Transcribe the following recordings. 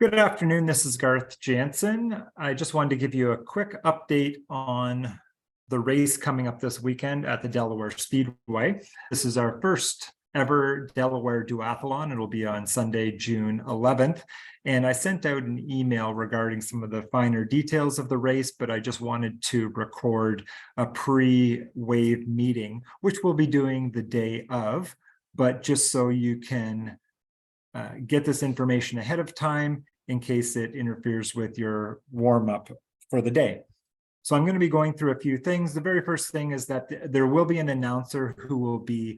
Good afternoon, this is Garth Jansen. I just wanted to give you a quick update on the race coming up this weekend at the Delaware Speedway. This is our first ever Delaware Duathlon. It'll be on Sunday, June 11th. And I sent out an email regarding some of the finer details of the race, but I just wanted to record a pre-wave meeting, which we'll be doing the day of, but just so you can get this information ahead of time in case it interferes with your warm-up for the day. So I'm going to be going through a few things. The very first thing is that there will be an announcer who will be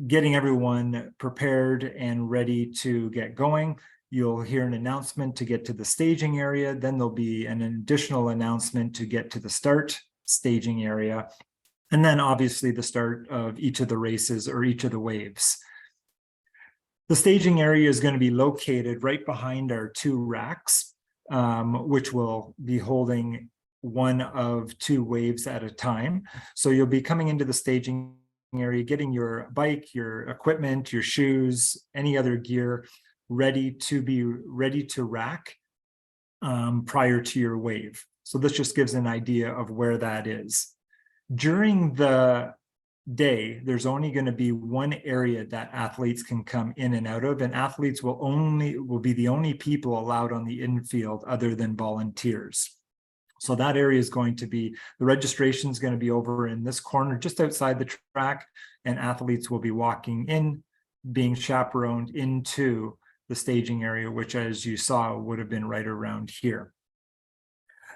getting everyone prepared and ready to get going. You'll hear an announcement to get to the staging area. Then there'll be an additional announcement to get to the start staging area. And then obviously the start of each of the races or each of the waves. The staging area is going to be located right behind our two racks, which will be holding one of two waves at a time. So you'll be coming into the staging area, getting your bike, your equipment, your shoes, any other gear ready to rack prior to your wave. So this just gives an idea of where that is. During the day, there's only going to be one area that athletes can come in and out of, and athletes will be the only people allowed on the infield other than volunteers. So that area is going to be, the registration is going to be over in this corner just outside the track, and athletes will be walking in, being chaperoned into the staging area, which, as you saw, would have been right around here.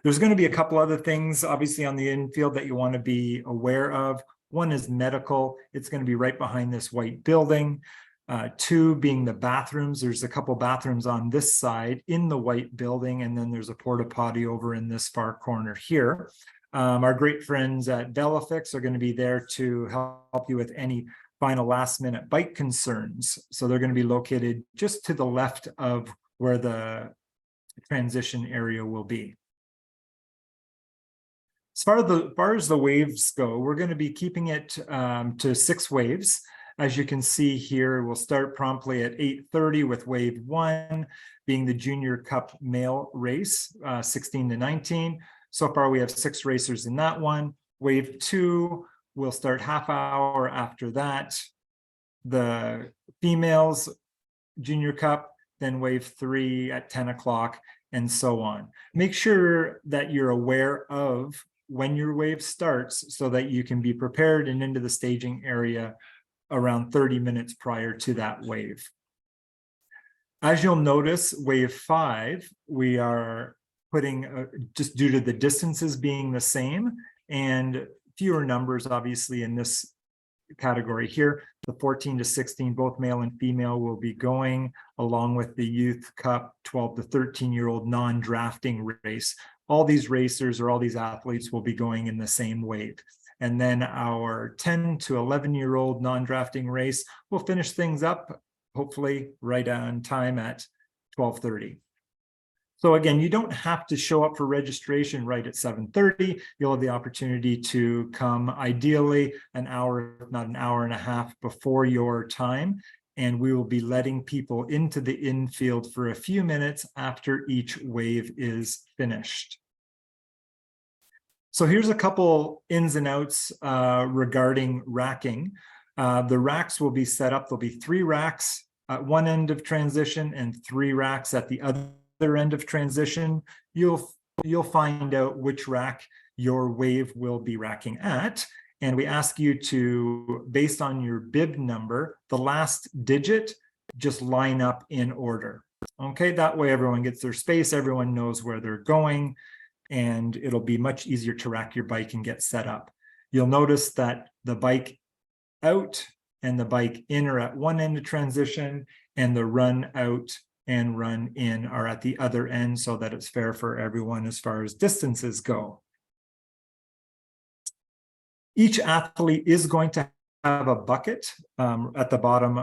There's going to be a couple other things obviously on the infield that you want to be aware of. One is medical. It's going to be right behind this white building. Two being the bathrooms. There's a couple bathrooms on this side in the white building, and then there's a porta potty over in this far corner here. Our great friends at Velofix are going to be there to help you with any final last minute bike concerns. So they're going to be located just to the left of where the transition area will be. As far as the waves go, we're going to be keeping it to 6 waves. As you can see here, we'll start promptly at 8:30 with wave 1 being the Junior Cup male race, 16 to 19. So far, we have 6 racers in that one. Wave 2 will start half hour after that. The females Junior Cup, then wave 3 at 10 o'clock, and so on. Make sure that you're aware of when your wave starts so that you can be prepared and into the staging area around 30 minutes prior to that wave. As you'll notice, wave 5, we are putting, just due to the distances being the same and fewer numbers, obviously, in this category here, the 14 to 16, both male and female will be going, along with the Youth Cup 12 to 13-year-old non-drafting race. All these racers or all these athletes will be going in the same wave. And then our 10 to 11-year-old non-drafting race will finish things up, hopefully right on time at 12:30. So again, you don't have to show up for registration right at 7:30. You'll have the opportunity to come ideally an hour, if not an hour and a half before your time. And we will be letting people into the infield for a few minutes after each wave is finished. So here's a couple ins and outs regarding racking. The racks will be set up. There'll be 3 racks at one end of transition and 3 racks at the other end of transition. You'll find out which rack your wave will be racking at. And we ask you to, based on your bib number, the last digit, just line up in order. Okay, that way everyone gets their space, everyone knows where they're going, and it'll be much easier to rack your bike and get set up. You'll notice that the bike out and the bike in are at one end of transition, and the run out and run in are at the other end, so that it's fair for everyone as far as distances go. Each athlete is going to have a bucket at the bottom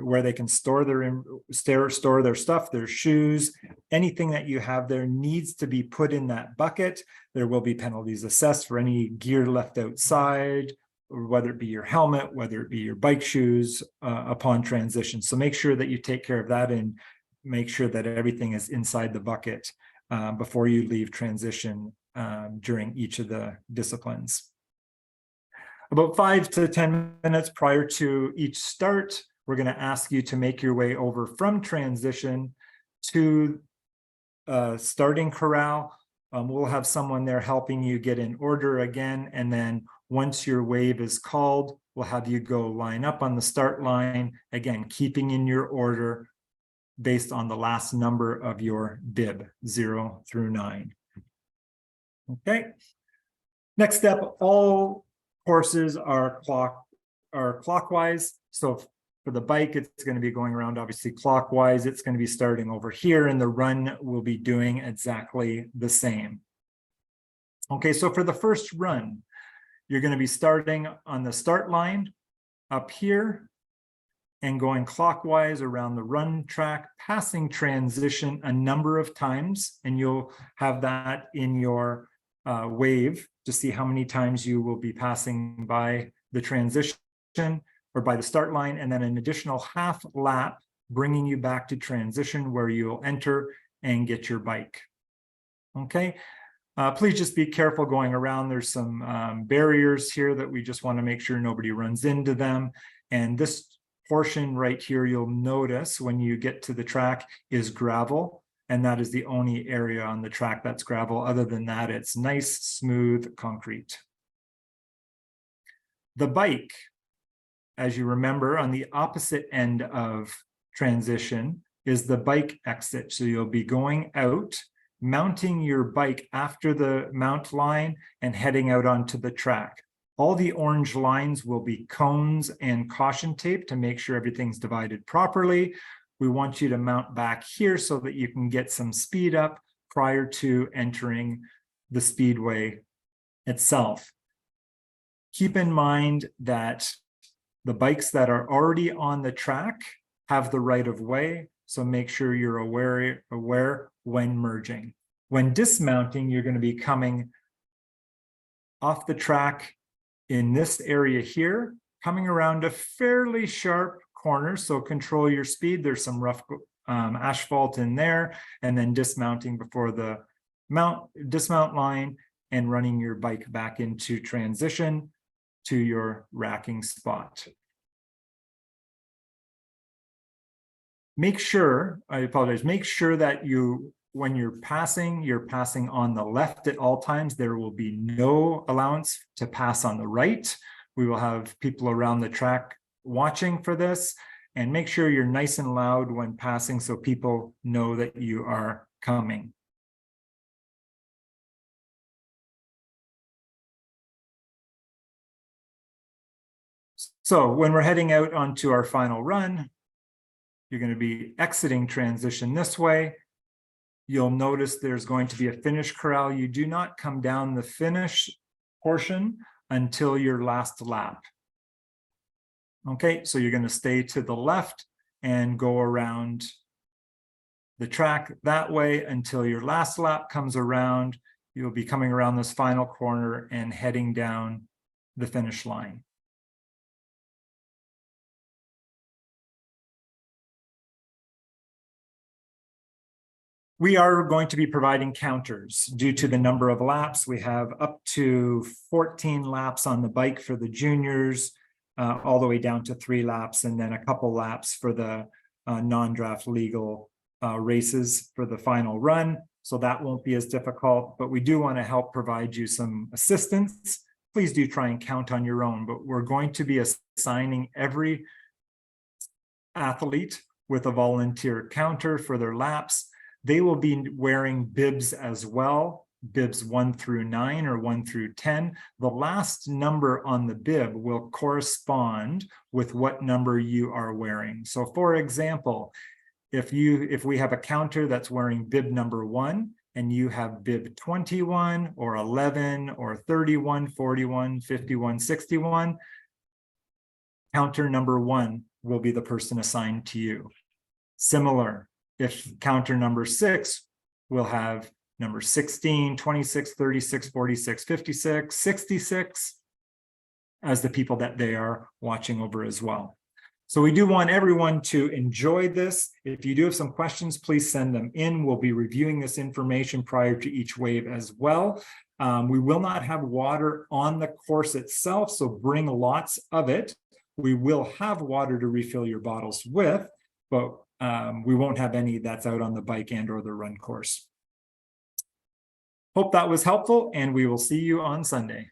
where they can store their stuff, their shoes, anything that you have there needs to be put in that bucket. There will be penalties assessed for any gear left outside, or whether it be your helmet, whether it be your bike shoes upon transition. So make sure that you take care of that and make sure that everything is inside the bucket before you leave transition during each of the disciplines. About 5 to 10 minutes prior to each start, we're going to ask you to make your way over from transition to starting corral. We'll have someone there helping you get in order again. And then once your wave is called, we'll have you go line up on the start line, again, keeping in your order based on the last number of your bib, 0 through 9. Okay. Next step, all courses are clockwise. So for the bike, it's going to be going around obviously clockwise. It's going to be starting over here, and the run will be doing exactly the same. Okay, so for the first run, you're going to be starting on the start line up here and going clockwise around the run track, passing transition a number of times, and you'll have that in your wave to see how many times you will be passing by the transition or by the start line, and then an additional half lap bringing you back to transition where you'll enter and get your bike. Okay, please just be careful going around. There's some barriers here that we just want to make sure nobody runs into them. And this portion right here, you'll notice when you get to the track is gravel. And that is the only area on the track that's gravel. Other than that, it's nice, smooth concrete. The bike, as you remember, on the opposite end of transition is the bike exit. So you'll be going out, mounting your bike after the mount line and heading out onto the track. All the orange lines will be cones and caution tape to make sure everything's divided properly. We want you to mount back here so that you can get some speed up prior to entering the speedway itself. Keep in mind that the bikes that are already on the track have the right of way, so make sure you're aware when merging. When dismounting, you're going to be coming off the track in this area here, coming around a fairly sharp corner, so control your speed. There's some rough asphalt in there, and then dismounting before the dismount line and running your bike back into transition to your racking spot. Make sure, I apologize, make sure that when you're passing on the left at all times. There will be no allowance to pass on the right. We will have people around the track watching for this, and make sure you're nice and loud when passing so people know that you are coming. So when we're heading out onto our final run, you're going to be exiting transition this way. You'll notice there's going to be a finish corral. You do not come down the finish portion until your last lap. Okay, so you're going to stay to the left and go around the track that way until your last lap comes around. You'll be coming around this final corner and heading down the finish line. We are going to be providing counters due to the number of laps. We have up to 14 laps on the bike for the juniors, all the way down to 3 laps, and then a couple laps for the non-draft legal races for the final run. So that won't be as difficult, but we do want to help provide you some assistance. Please do try and count on your own, but we're going to be assigning every athlete with a volunteer counter for their laps. They will be wearing bibs as well, bibs 1 through 9 or 1 through 10. The last number on the bib will correspond with what number you are wearing. So for example, if we have a counter that's wearing bib number 1 and you have bib 21 or 11 or 31, 41, 51, 61, counter number 1 will be the person assigned to you. Similar, if counter number 6 will have number 16, 26, 36, 46, 56, 66 as the people that they are watching over as well. So we do want everyone to enjoy this. If you do have some questions, please send them in. We'll be reviewing this information prior to each wave as well. We will not have water on the course itself, so bring lots of it. We will have water to refill your bottles with, but we won't have any that's out on the bike and or the run course. Hope that was helpful, and we will see you on Sunday.